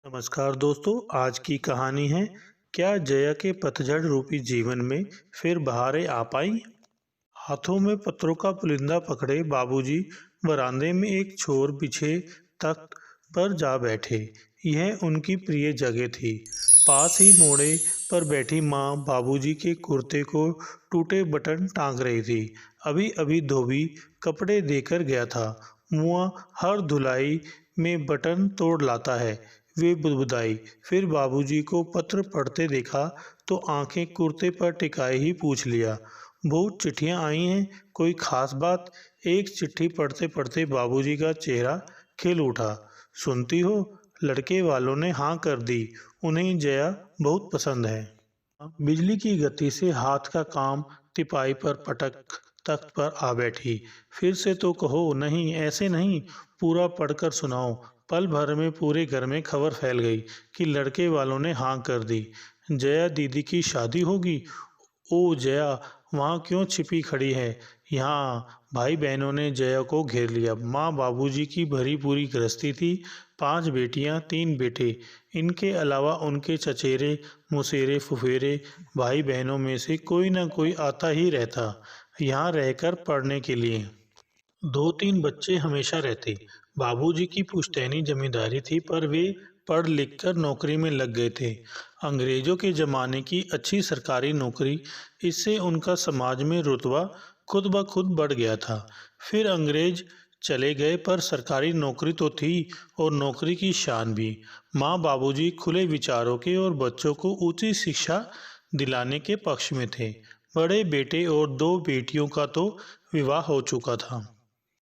नमस्कार दोस्तों, आज की कहानी है क्या जया के पतझड़ रूपी जीवन में फिर बहारें आ पाई। हाथों में पत्रों का पुलिंदा पकड़े बाबूजी बरामदे में एक छोर बिछे तख्त पर जा बैठे। यह उनकी प्रिय जगह थी। पास ही मोड़े पर बैठी माँ बाबूजी के कुर्ते को टूटे बटन टांग रही थी। अभी अभी धोबी कपड़े देकर गया था। मुआ हर धुलाई में बटन तोड़ लाता है, वे बुदबुदाई। फिर बाबूजी को पत्र पढ़ते देखा तो आंखें कुर्ते पर टिकाए ही पूछ लिया, बहुत चिट्ठियां आई हैं, कोई खास बात। एक चिट्ठी पढ़ते पढ़ते बाबूजी का चेहरा खिल उठा। सुनती हो, लड़के वालों ने हाँ कर दी, उन्हें जया बहुत पसंद है। बिजली की गति से हाथ का काम तिपाई पर पटक तख्त पर आ बैठी। फिर से तो कहो। नहीं, ऐसे नहीं, पूरा पढ़कर सुनाओ। पल भर में पूरे घर में खबर फैल गई कि लड़के वालों ने हाँ कर दी। जया दीदी की शादी होगी। ओ जया, वहाँ क्यों छिपी खड़ी है? यहाँ। भाई बहनों ने जया को घेर लिया। माँ बाबूजी की भरी पूरी गृहस्थी थी। 5 बेटियाँ 3 बेटे। इनके अलावा उनके चचेरे मुसेरे फुफेरे भाई बहनों में से कोई न कोई आता ही रहता यहाँ रहकर पढ़ने के लिए। 2-3 बच्चे हमेशा रहते। बाबूजी की पुश्तैनी जमींदारी थी, पर वे पढ़ लिख कर नौकरी में लग गए थे। अंग्रेजों के ज़माने की अच्छी सरकारी नौकरी, इससे उनका समाज में रुतबा खुद ब खुद बढ़ गया था। फिर अंग्रेज चले गए, पर सरकारी नौकरी तो थी और नौकरी की शान भी। माँ बाबूजी खुले विचारों के और बच्चों को ऊंची शिक्षा दिलाने के पक्ष में थे। बड़े बेटे और 2 बेटियों का तो विवाह हो चुका था।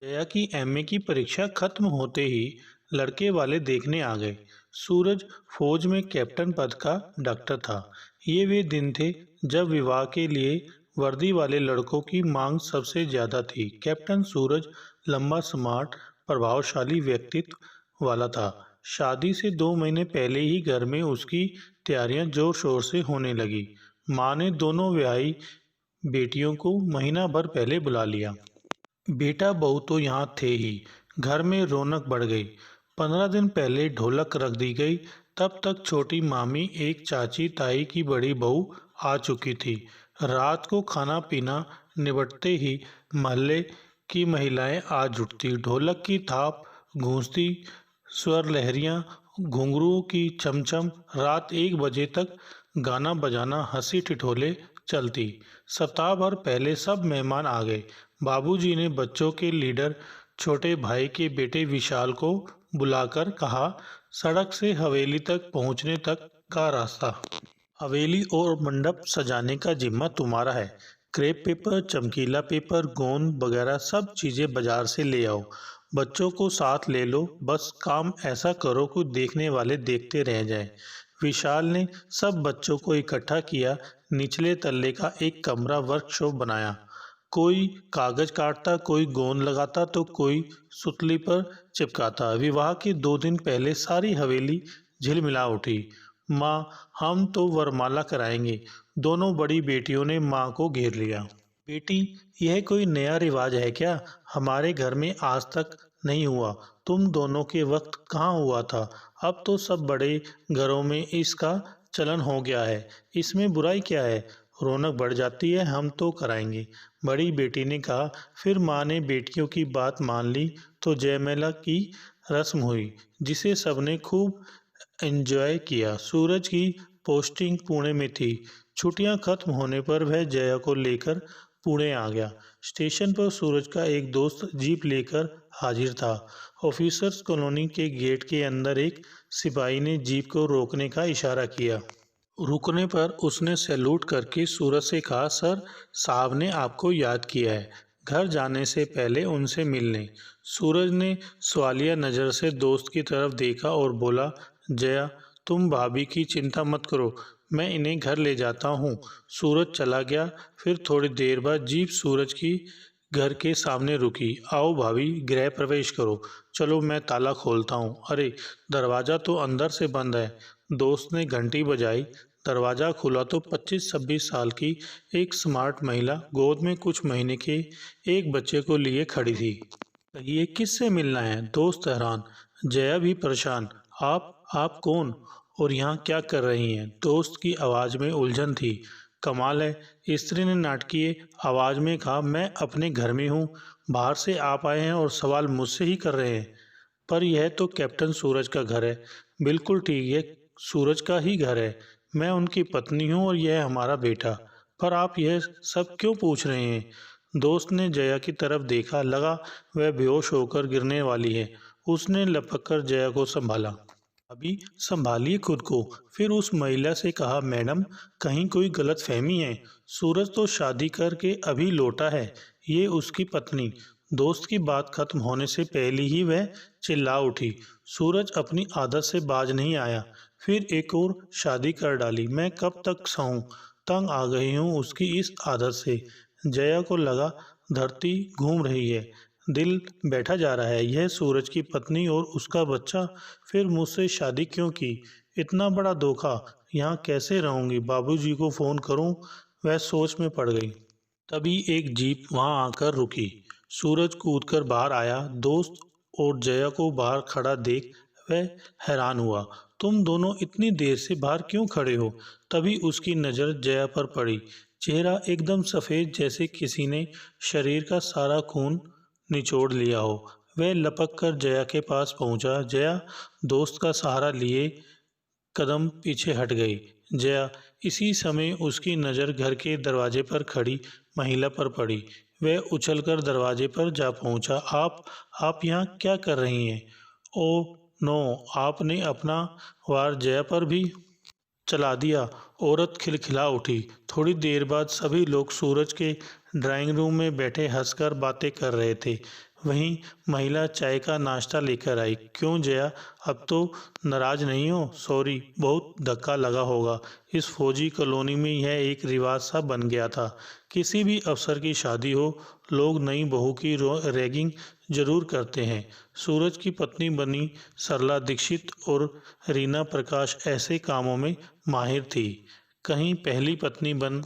जया की एमए की परीक्षा खत्म होते ही लड़के वाले देखने आ गए। सूरज फौज में कैप्टन पद का डॉक्टर था। ये वे दिन थे जब विवाह के लिए वर्दी वाले लड़कों की मांग सबसे ज्यादा थी। कैप्टन सूरज लंबा, स्मार्ट, प्रभावशाली व्यक्तित्व वाला था। शादी से 2 महीने पहले ही घर में उसकी तैयारियां जोर शोर से होने लगी। माँ ने दोनों ब्याही बेटियों को महीना भर पहले बुला लिया। बेटा बहू तो यहाँ थे ही। घर में रौनक बढ़ गई। 15 दिन पहले ढोलक रख दी गई। तब तक छोटी मामी, एक चाची, ताई की बड़ी बहू आ चुकी थी। रात को खाना पीना निबटते ही मोहल्ले की महिलाएं आ जुटती। ढोलक की थाप गूंजती, स्वर लहरियां, घुंघरूओं की चमचम। रात 1 बजे तक गाना बजाना, हंसी ठिठोले चलती। सप्ताह भर पहले सब मेहमान आ गए। बाबूजी ने बच्चों के लीडर छोटे भाई के बेटे विशाल को बुलाकर कहा, सड़क से हवेली तक पहुंचने तक का रास्ता, हवेली और मंडप सजाने का जिम्मा तुम्हारा है। क्रेप पेपर, चमकीला पेपर, गोंद वगैरह सब चीजें बाजार से ले आओ। बच्चों को साथ ले लो। बस काम ऐसा करो कि देखने वाले देखते रह जाएं। विशाल ने सब बच्चों को इकट्ठा किया। निचले तल्ले का एक कमरा वर्कशॉप बनाया। कोई कागज काटता, कोई गोंद लगाता, तो कोई सुतली पर चिपकाता। विवाह के 2 दिन पहले सारी हवेली झिलमिला उठी। माँ, हम तो वरमाला कराएंगे। दोनों बड़ी बेटियों ने माँ को घेर लिया। बेटी, यह कोई नया रिवाज है क्या? हमारे घर में आज तक नहीं हुआ। तुम दोनों के वक्त कहाँ हुआ था? अब तो सब बड़े घरों में इसका चलन हो गया है। इसमें बुराई क्या है? रौनक बढ़ जाती है, हम तो कराएंगे, बड़ी बेटी ने कहा। फिर माँ ने बेटियों की बात मान ली तो जयमाला की रस्म हुई, जिसे सबने खूब एंजॉय किया। सूरज की पोस्टिंग पुणे में थी। छुट्टियां खत्म होने पर वह जया को लेकर पुणे आ गया। स्टेशन पर सूरज का एक दोस्त जीप लेकर हाजिर था। ऑफिसर्स कॉलोनी के गेट के अंदर एक सिपाही ने जीप को रोकने का इशारा किया। रुकने पर उसने सैल्यूट करके सूरज से कहा, सर, साहब ने आपको याद किया है, घर जाने से पहले उनसे मिल लें। सूरज ने सवालिया नज़र से दोस्त की तरफ देखा और बोला, जया, तुम भाभी की चिंता मत करो, मैं इन्हें घर ले जाता हूँ। सूरज चला गया। फिर थोड़ी देर बाद जीप सूरज की घर के सामने रुकी। आओ भाभी, गृह प्रवेश करो। चलो, मैं ताला खोलता हूँ। अरे, दरवाज़ा तो अंदर से बंद है। दोस्त ने घंटी बजाई। दरवाज़ा खुला तो 25-26 साल की एक स्मार्ट महिला गोद में कुछ महीने के एक बच्चे को लिए खड़ी थी। ये किससे मिलना है? दोस्त हैरान, जया भी परेशान। आप आप कौन और यहाँ क्या कर रही हैं? दोस्त की आवाज़ में उलझन थी। कमाल है, स्त्री ने नाटकीय आवाज़ में कहा, मैं अपने घर में हूँ, बाहर से आप आए हैं और सवाल मुझसे ही कर रहे हैं। पर यह तो कैप्टन सूरज का घर है। बिल्कुल ठीक, ये सूरज का ही घर है। मैं उनकी पत्नी हूँ और यह हमारा बेटा। पर आप यह सब क्यों पूछ रहे हैं? दोस्त ने जया की तरफ देखा, लगा वह बेहोश होकर गिरने वाली है। उसने लपक कर जया को संभाला। अभी संभालिए खुद को। फिर उस महिला से कहा, मैडम कहीं कोई गलतफहमी है। सूरज तो शादी करके अभी लौटा है, ये उसकी पत्नी। दोस्त की बात खत्म होने से पहले ही वह चिल्ला उठी। सूरज अपनी आदत से बाज नहीं आया। फिर एक और शादी कर डाली। मैं कब तक सहूं? तंग आ गई हूँ उसकी इस आदत से। जया को लगा धरती घूम रही है, दिल बैठा जा रहा है। यह सूरज की पत्नी और उसका बच्चा, फिर मुझसे शादी क्यों की? इतना बड़ा धोखा। यहाँ कैसे रहूंगी? बाबूजी को फ़ोन करूं? वह सोच में पड़ गई। तभी एक जीप वहां आकर रुकी। सूरज कूदकर बाहर आया। दोस्त और जया को बाहर खड़ा देख वह हैरान हुआ। तुम दोनों इतनी देर से बाहर क्यों खड़े हो? तभी उसकी नज़र जया पर पड़ी। चेहरा एकदम सफ़ेद, जैसे किसी ने शरीर का सारा खून निचोड़ लिया हो। वह लपक कर जया के पास पहुंचा। जया दोस्त का सहारा लिए कदम पीछे हट गई। जया, इसी समय उसकी नज़र घर के दरवाजे पर खड़ी महिला पर पड़ी। वह उछलकर दरवाजे पर जा पहुंचा। आप यहाँ क्या कर रही हैं? ओह नो, आपने अपना वार जया पर भी चला दिया। औरत खिलखिला उठी। थोड़ी देर बाद सभी लोग सूरज के ड्राइंग रूम में बैठे हंसकर बातें कर रहे थे। वहीं महिला चाय का नाश्ता लेकर आई। क्यों जया, अब तो नाराज नहीं हो? सॉरी, बहुत धक्का लगा होगा। इस फौजी कॉलोनी में यह एक रिवाज सा बन गया था। किसी भी अफसर की शादी हो, लोग नई बहू की रैगिंग जरूर करते हैं। सूरज की पत्नी बनी सरला दीक्षित और रीना प्रकाश ऐसे कामों में माहिर थी। कहीं पहली पत्नी बन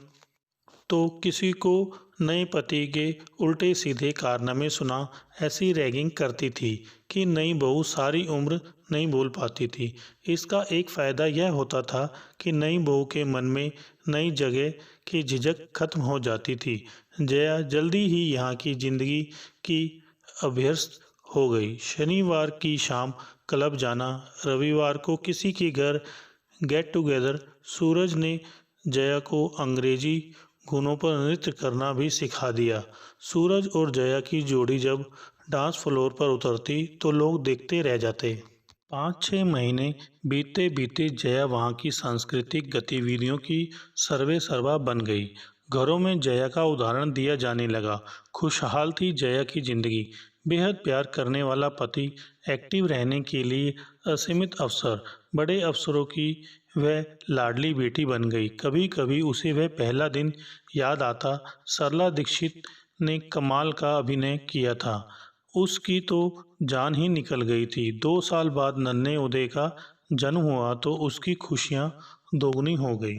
तो किसी को नए पति के उल्टे सीधे कारनामे सुना ऐसी रैगिंग करती थी कि नई बहू सारी उम्र नहीं भूल पाती थी। इसका एक फ़ायदा यह होता था कि नई बहू के मन में नई जगह की झिझक खत्म हो जाती थी। जया जल्दी ही यहाँ की ज़िंदगी की अभ्यस्त हो गई। शनिवार की शाम क्लब जाना, रविवार को किसी के घर गेट टुगेदर। सूरज ने जया को अंग्रेजी गुनों पर नृत्य करना भी सिखा दिया। सूरज और जया की जोड़ी जब डांस फ्लोर पर उतरती तो लोग देखते रह जाते। 5-6 महीने बीतते बीतते जया वहाँ की सांस्कृतिक गतिविधियों की सर्वे सर्वा बन गई। घरों में जया का उदाहरण दिया जाने लगा। खुशहाल थी जया की जिंदगी। बेहद प्यार करने वाला पति, एक्टिव रहने के लिए असीमित अवसर, बड़े अफसरों की वह लाडली बेटी बन गई। कभी कभी उसे वह पहला दिन याद आता। सरला दीक्षित ने कमाल का अभिनय किया था। उसकी तो जान ही निकल गई थी। 2 साल बाद नन्हे उदय का जन्म हुआ तो उसकी खुशियां दोगुनी हो गई।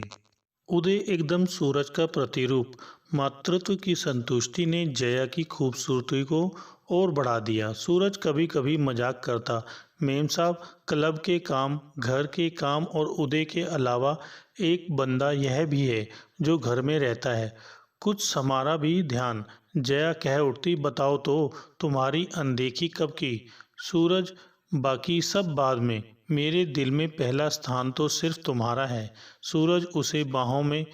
उदय एकदम सूरज का प्रतिरूप। मातृत्व की संतुष्टि ने जया की खूबसूरती को और बढ़ा दिया। सूरज कभी कभी मजाक करता, मेम साहब, क्लब के काम, घर के काम और उदय के अलावा एक बंदा यह भी है जो घर में रहता है, कुछ हमारा भी ध्यान। जया कह उठती, बताओ तो, तुम्हारी अनदेखी कब की? सूरज, बाकी सब बाद में, मेरे दिल में पहला स्थान तो सिर्फ तुम्हारा है। सूरज उसे बाहों में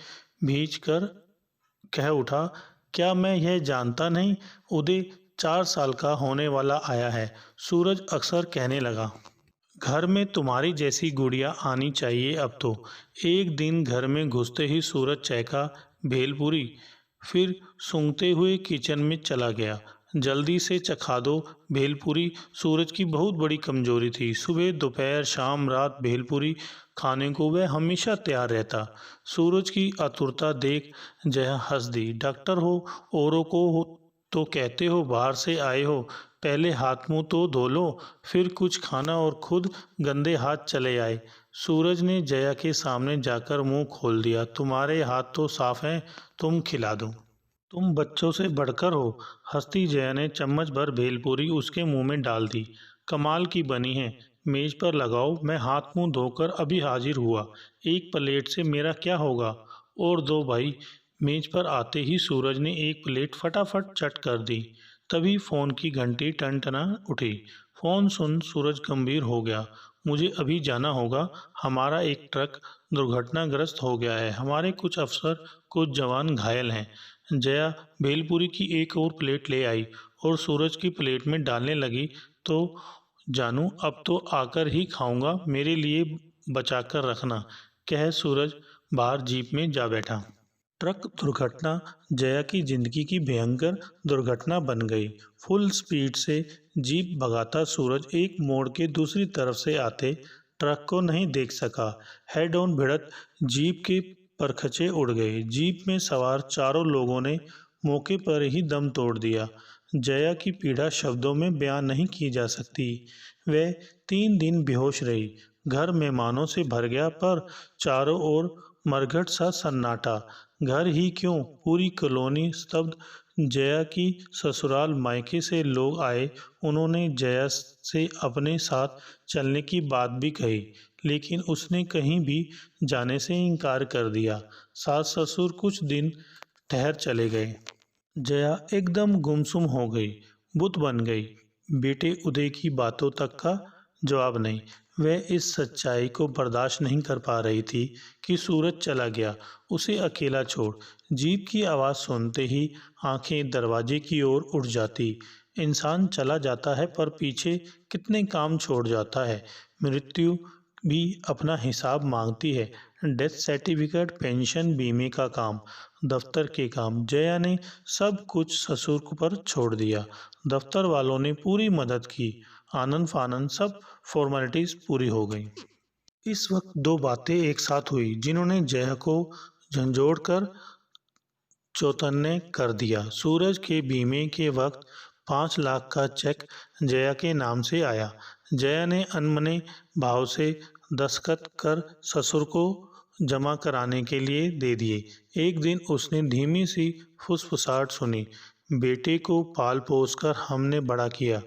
भींच कर कह उठा, क्या मैं यह जानता नहीं? उदय 4 साल का होने वाला आया है। सूरज अक्सर कहने लगा, घर में तुम्हारी जैसी गुड़िया आनी चाहिए अब तो। एक दिन घर में घुसते ही सूरज चहका, भेलपुरी। फिर सूंघते हुए किचन में चला गया। जल्दी से चखा दो भेलपुरी। सूरज की बहुत बड़ी कमजोरी थी। सुबह दोपहर शाम रात भेलपुरी खाने को वह हमेशा तैयार रहता। सूरज की आतुरता देख जया हंस दी। डॉक्टर हो, औरों को तो कहते हो बाहर से आए हो, पहले हाथ मुंह तो धो लो, फिर कुछ खाना और खुद गंदे हाथ चले आए। सूरज ने जया के सामने जाकर मुंह खोल दिया, तुम्हारे हाथ तो साफ हैं, तुम खिला दो। तुम बच्चों से बढ़कर हो। हंसती जया ने चम्मच भर भेलपूरी उसके मुंह में डाल दी। कमाल की बनी है, मेज पर लगाओ, मैं हाथ मुंह धोकर अभी हाजिर हुआ। एक प्लेट से मेरा क्या होगा? और दो भाई। मेज पर आते ही सूरज ने एक प्लेट फटाफट चट कर दी। तभी फोन की घंटी टनटना उठी। फोन सुन सूरज गंभीर हो गया। मुझे अभी जाना होगा। हमारा एक ट्रक दुर्घटनाग्रस्त हो गया है। हमारे कुछ अफसर, कुछ जवान घायल हैं। जया भेलपूरी की एक और प्लेट ले आई और सूरज की प्लेट में डालने लगी। तो जानू, अब तो आकर ही खाऊंगा, मेरे लिए बचा कर रखना, कह सूरज बाहर जीप में जा बैठा। ट्रक दुर्घटना जया की जिंदगी की भयंकर दुर्घटना बन गई। फुल स्पीड से जीप भगाता सूरज एक मोड़ के दूसरी तरफ से आते ट्रक को नहीं देख सका। हेड ऑन भिड़त जीप के परखचे उड़ गए। जीप में सवार चारों लोगों ने मौके पर ही दम तोड़ दिया। जया की पीड़ा शब्दों में बयान नहीं की जा सकती। वह 3 दिन बेहोश रही। घर मेहमानों से भर गया, पर चारों ओर मरघट सा सन्नाटा। घर ही क्यों, पूरी कॉलोनी स्तब्ध। जया की ससुराल मायके से लोग आए। उन्होंने जया से अपने साथ चलने की बात भी कही, लेकिन उसने कहीं भी जाने से इनकार कर दिया। सास ससुर कुछ दिन ठहर चले गए। जया एकदम गुमसुम हो गई, बुत बन गई। बेटे उदय की बातों तक का जवाब नहीं। वह इस सच्चाई को बर्दाश्त नहीं कर पा रही थी कि सूरज चला गया, उसे अकेला छोड़। जीप की आवाज़ सुनते ही आंखें दरवाजे की ओर उठ जाती। इंसान चला जाता है, पर पीछे कितने काम छोड़ जाता है। मृत्यु भी अपना हिसाब मांगती है। डेथ सर्टिफिकेट, पेंशन, बीमे का काम, दफ्तर के काम। जया ने सब कुछ ससुर पर छोड़ दिया। दफ्तर वालों ने पूरी मदद की। आनंद फानंद सब फॉर्मेलिटीज पूरी हो गई। इस वक्त दो बातें एक साथ हुई जिन्होंने जया को झंझोड़ कर चौतन्य कर दिया। सूरज के बीमे के वक्त 5 लाख का चेक जया के नाम से आया। जया ने अनमने भाव से दस्तखत कर ससुर को जमा कराने के लिए दे दिए। एक दिन उसने धीमी सी फुसफुसाहट सुनी। बेटे को पाल पोस कर हमने बड़ा किया,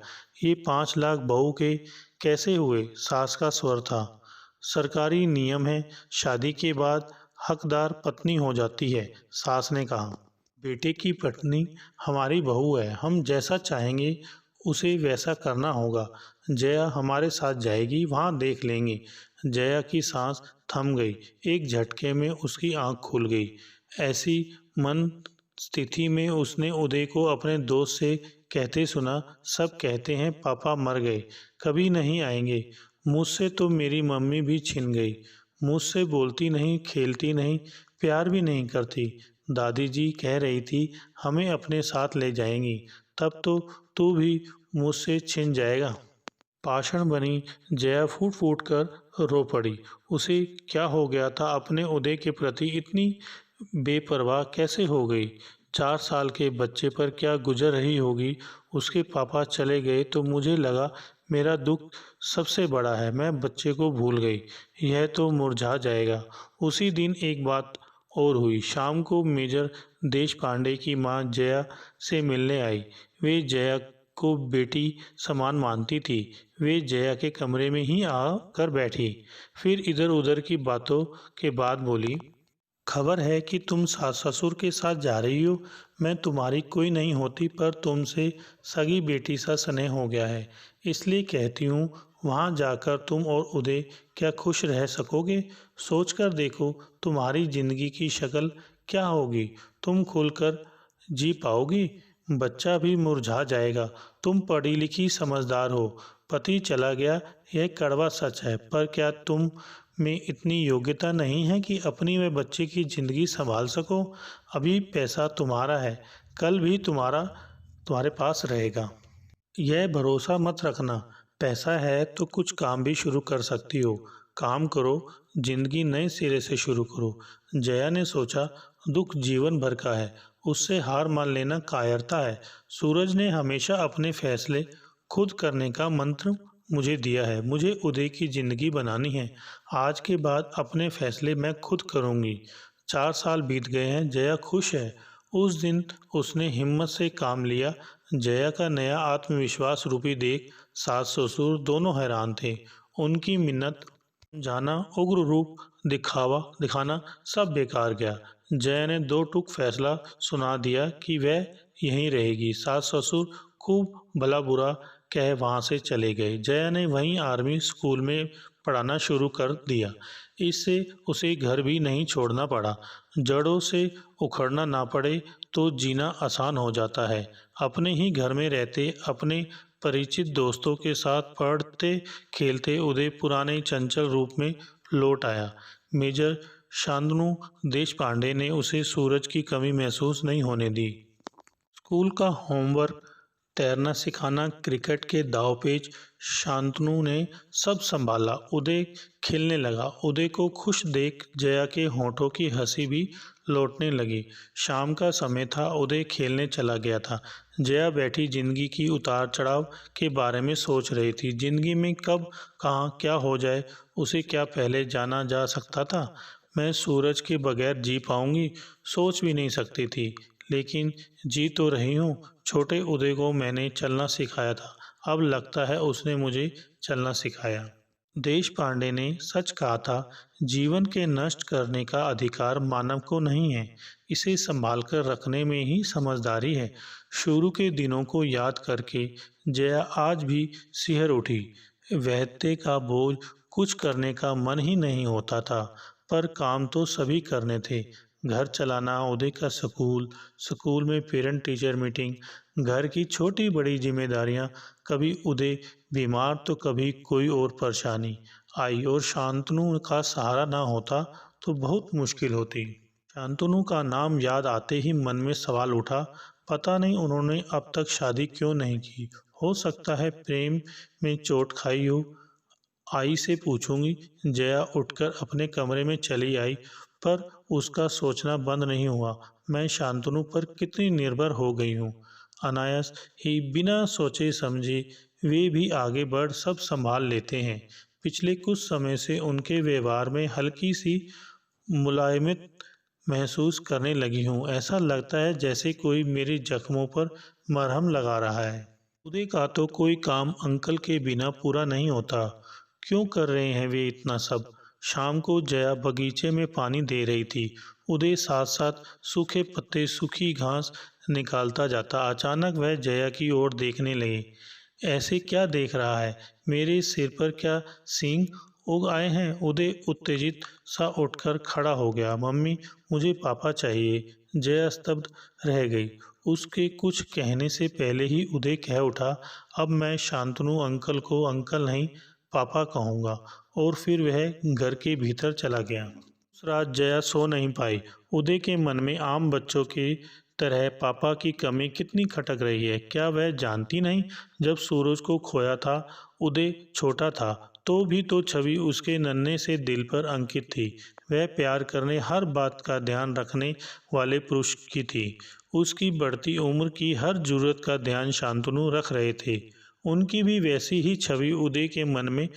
ये 5 लाख बहू के कैसे हुए? सास का स्वर था। सरकारी नियम है, शादी के बाद हकदार पत्नी हो जाती है, सास ने कहा। बेटे की पत्नी हमारी बहू है, हम जैसा चाहेंगे उसे वैसा करना होगा। जया हमारे साथ जाएगी, वहाँ देख लेंगे। जया की सांस थम गई। एक झटके में उसकी आंख खुल गई। ऐसी मन स्थिति में उसने उदय को अपने दोस्त से कहते सुना, सब कहते हैं पापा मर गए, कभी नहीं आएंगे। मुझसे तो मेरी मम्मी भी छिन गई। मुझसे बोलती नहीं, खेलती नहीं, प्यार भी नहीं करती। दादी जी कह रही थी हमें अपने साथ ले जाएंगी, तब तो तू भी मुझसे छिन जाएगा। पाषाण बनी जया फूट फूट कर रो पड़ी। उसे क्या हो गया था? अपने उदय के प्रति इतनी बेपरवाह कैसे हो गई? 4 साल के बच्चे पर क्या गुजर रही होगी? उसके पापा चले गए तो मुझे लगा मेरा दुख सबसे बड़ा है। मैं बच्चे को भूल गई, यह तो मुरझा जाएगा। उसी दिन एक बात और हुई। शाम को मेजर देश पांडे की माँ जया से मिलने आई। वे जया को बेटी समान मानती थी। वे जया के कमरे में ही आकर बैठी। फिर इधर उधर की बातों के बाद बोली, खबर है कि तुम सास ससुर के साथ जा रही हो। मैं तुम्हारी कोई नहीं होती, पर तुमसे सगी बेटी सा स्नेह हो गया है, इसलिए कहती हूँ वहाँ जाकर तुम और उदय क्या खुश रह सकोगे? सोच कर देखो तुम्हारी जिंदगी की शक्ल क्या होगी। तुम खुलकर जी पाओगी? बच्चा भी मुरझा जाएगा। तुम पढ़ी लिखी समझदार हो। पति चला गया, यह कड़वा सच है, पर क्या तुम में इतनी योग्यता नहीं है कि अपनी व बच्चे की ज़िंदगी संभाल सको? अभी पैसा तुम्हारा है, कल भी तुम्हारे पास रहेगा। यह भरोसा मत रखना, पैसा है तो कुछ काम भी शुरू कर सकती हो। काम करो, जिंदगी नए सिरे से शुरू करो। जया ने सोचा, दुख जीवन भर का है, उससे हार मान लेना कायरता है। सूरज ने हमेशा अपने फैसले खुद करने का मंत्र मुझे दिया है। मुझे उदय की ज़िंदगी बनानी है। आज के बाद अपने फैसले मैं खुद करूँगी। 4 साल बीत गए हैं, जया खुश है। उस दिन उसने हिम्मत से काम लिया। जया का नया आत्मविश्वास रूपी देख सास ससुर दोनों हैरान थे। उनकी मिन्नत जाना, उग्र रूप दिखाना सब बेकार गया। जया ने दो टूक फैसला सुना दिया कि वह यहीं रहेगी। सास ससुर खूब भला बुरा कह वहाँ से चले गए। जया ने वहीं आर्मी स्कूल में पढ़ाना शुरू कर दिया। इससे उसे घर भी नहीं छोड़ना पड़ा। जड़ों से उखड़ना ना पड़े तो जीना आसान हो जाता है। अपने ही घर में रहते अपने परिचित दोस्तों के साथ पढ़ते खेलते उदय पुराने चंचल रूप में लौट आया। मेजर शांतनु देशपांडे ने उसे सूरज की कमी महसूस नहीं होने दी। स्कूल का होमवर्क, तैरना सिखाना, क्रिकेट के दावपेच, शांतनु ने सब संभाला। उदय खेलने लगा। उदय को खुश देख जया के होठों की हंसी भी लौटने लगी। शाम का समय था। उदय खेलने चला गया था। जया बैठी जिंदगी की उतार चढ़ाव के बारे में सोच रही थी। जिंदगी में कब कहाँ क्या हो जाए उसे क्या पहले जाना जा सकता था। मैं सूरज के बगैर जी पाऊंगी सोच भी नहीं सकती थी, लेकिन जी तो रही हूँ। छोटे उदय को मैंने चलना सिखाया था, अब लगता है उसने मुझे चलना सिखाया। देश पांडे ने सच कहा था, जीवन के नष्ट करने का अधिकार मानव को नहीं है, इसे संभाल कर रखने में ही समझदारी है। शुरू के दिनों को याद करके जया आज भी सिहर उठी। वहते का बोझ, कुछ करने का मन ही नहीं होता था, पर काम तो सभी करने थे। घर चलाना, उदय का स्कूल, स्कूल में पेरेंट टीचर मीटिंग, घर की छोटी बड़ी जिम्मेदारियां, कभी उदय बीमार तो कभी कोई और परेशानी आई और शांतनु का सहारा ना होता तो बहुत मुश्किल होती। शांतनु का नाम याद आते ही मन में सवाल उठा, पता नहीं उन्होंने अब तक शादी क्यों नहीं की। हो सकता है प्रेम में चोट खाई हो। आई से पूछूंगी। जया उठकर अपने कमरे में चली आई, पर उसका सोचना बंद नहीं हुआ। मैं शांतनु पर कितनी निर्भर हो गई हूँ। अनायास ही बिना सोचे समझे वे भी आगे बढ़ सब संभाल लेते हैं। पिछले कुछ समय से उनके व्यवहार में हल्की सी मुलायमत महसूस करने लगी हूँ। ऐसा लगता है जैसे कोई मेरे जख्मों पर मरहम लगा रहा है। उदय का तो कोई काम अंकल के बिना पूरा नहीं होता। क्यों कर रहे हैं वे इतना सब। शाम को जया बगीचे में पानी दे रही थी। उदय साथ साथ सूखे पत्ते, सूखी घास निकालता जाता। अचानक वह जया की ओर देखने लगे। ऐसे क्या देख रहा है, मेरे सिर पर क्या सींग उग आए हैं। उदय उत्तेजित सा उठकर खड़ा हो गया। मम्मी, मुझे पापा चाहिए। जया स्तब्ध रह गई। उसके कुछ कहने से पहले ही उदय कह उठा, अब मैं शांतनु अंकल को अंकल नहीं पापा कहूँगा। और फिर वह घर के भीतर चला गया। उस रात जया सो नहीं पाई। उदय के मन में आम बच्चों की तरह पापा की कमी कितनी खटक रही है। क्या वह जानती नहीं, जब सूरज को खोया था उदय छोटा था तो भी तो छवि उसके नन्हे से दिल पर अंकित थी। वह प्यार करने, हर बात का ध्यान रखने वाले पुरुष की थी। उसकी बढ़ती उम्र की हर जरूरत का ध्यान शांतनु रख रहे थे। उनकी भी वैसी ही छवि उदय के मन में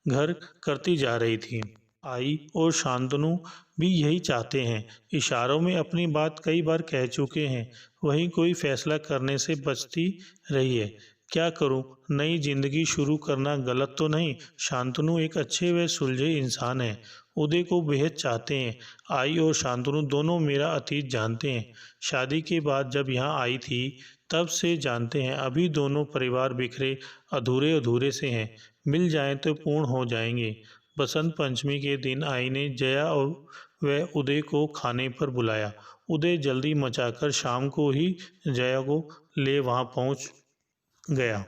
घर करती जा रही थी। आई और शांतनु भी यही चाहते हैं। इशारों में अपनी बात कई बार कह चुके हैं। वहीं कोई फैसला करने से बचती रही है। क्या करूं, नई जिंदगी शुरू करना गलत तो नहीं। शांतनु एक अच्छे व सुलझे इंसान है। उदय को बेहद चाहते हैं। आई और शांतनु दोनों मेरा अतीत जानते हैं। शादी के बाद जब यहाँ आई थी तब से जानते हैं। अभी दोनों परिवार बिखरे अधूरे अधूरे से हैं। मिल जाएं तो पूर्ण हो जाएंगे। बसंत पंचमी के दिन आई ने जया और वह उदय को खाने पर बुलाया। उदय जल्दी मचाकर शाम को ही जया को ले वहां पहुंच गया।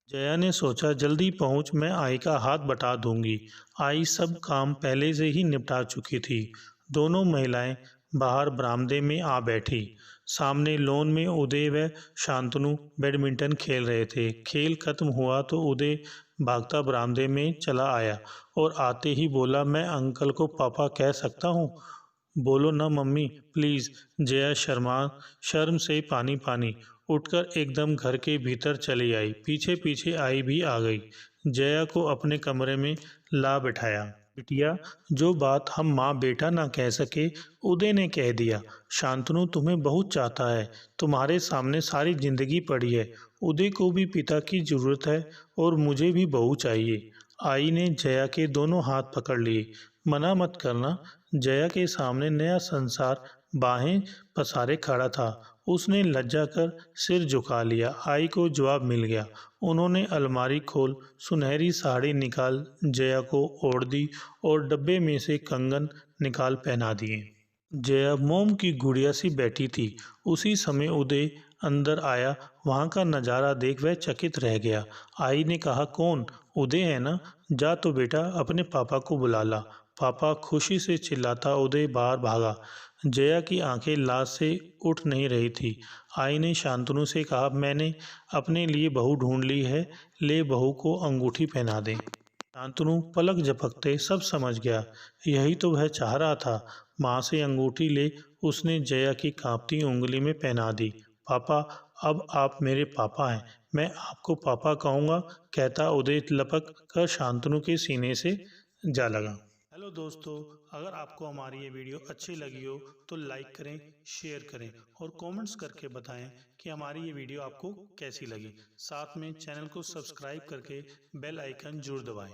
जया ने सोचा, जल्दी पहुंच, मैं आई का हाथ बटा दूंगी। आई सब काम पहले से ही निपटा चुकी थी। दोनों महिलाएं बाहर बरामदे में आ बैठी। सामने लॉन में उदय व शांतनु बैडमिंटन खेल रहे थे। खेल खत्म हुआ तो उदय भागता बरामदे में चला आया और आते ही बोला, मैं अंकल को पापा कह सकता हूँ। बोलो ना मम्मी प्लीज़। जया शर्म से पानी पानी उठकर एकदम घर के भीतर चली आई। पीछे पीछे आई भी आ गई। जया को अपने कमरे में ला बिठाया। बिटिया, जो बात हम माँ बेटा ना कह सके उदय ने कह दिया। शांतनु तुम्हें बहुत चाहता है। तुम्हारे सामने सारी जिंदगी पड़ी है। उदय को भी पिता की जरूरत है और मुझे भी बहू चाहिए। आई ने जया के दोनों हाथ पकड़ लिए। मना मत करना। जया के सामने नया संसार बाहें पसारे खड़ा था। उसने लज्जा कर सिर झुका लिया। आई को जवाब मिल गया। उन्होंने अलमारी खोल सुनहरी साड़ी निकाल जया को ओढ़ दी और डब्बे में से कंगन निकाल पहना दिए। जया मोम की गुड़िया सी बैठी थी। उसी समय उदय अंदर आया। वहाँ का नज़ारा देख वह चकित रह गया। आई ने कहा, कौन? उदय है ना? जा तो बेटा अपने पापा को बुला ला। पापा, खुशी से चिल्लाता उदय बाहर भागा। जया की आंखें लाज से उठ नहीं रही थी। आई ने शांतनु से कहा, मैंने अपने लिए बहू ढूंढ ली है, ले बहू को अंगूठी पहना दे। शांतनु पलक झपकते सब समझ गया। यही तो वह चाह रहा था। माँ से अंगूठी ले उसने जया की कांपती उंगली में पहना दी। पापा, अब आप मेरे पापा हैं। मैं आपको पापा कहूँगा, कहता उदय लपक कर शांतनु के सीने से जा लगा। हेलो दोस्तों, अगर आपको हमारी ये वीडियो अच्छी लगी हो तो लाइक करें, शेयर करें और कमेंट्स करके बताएं कि हमारी ये वीडियो आपको कैसी लगी। साथ में चैनल को सब्सक्राइब करके बेल आइकन जरूर दबाएं।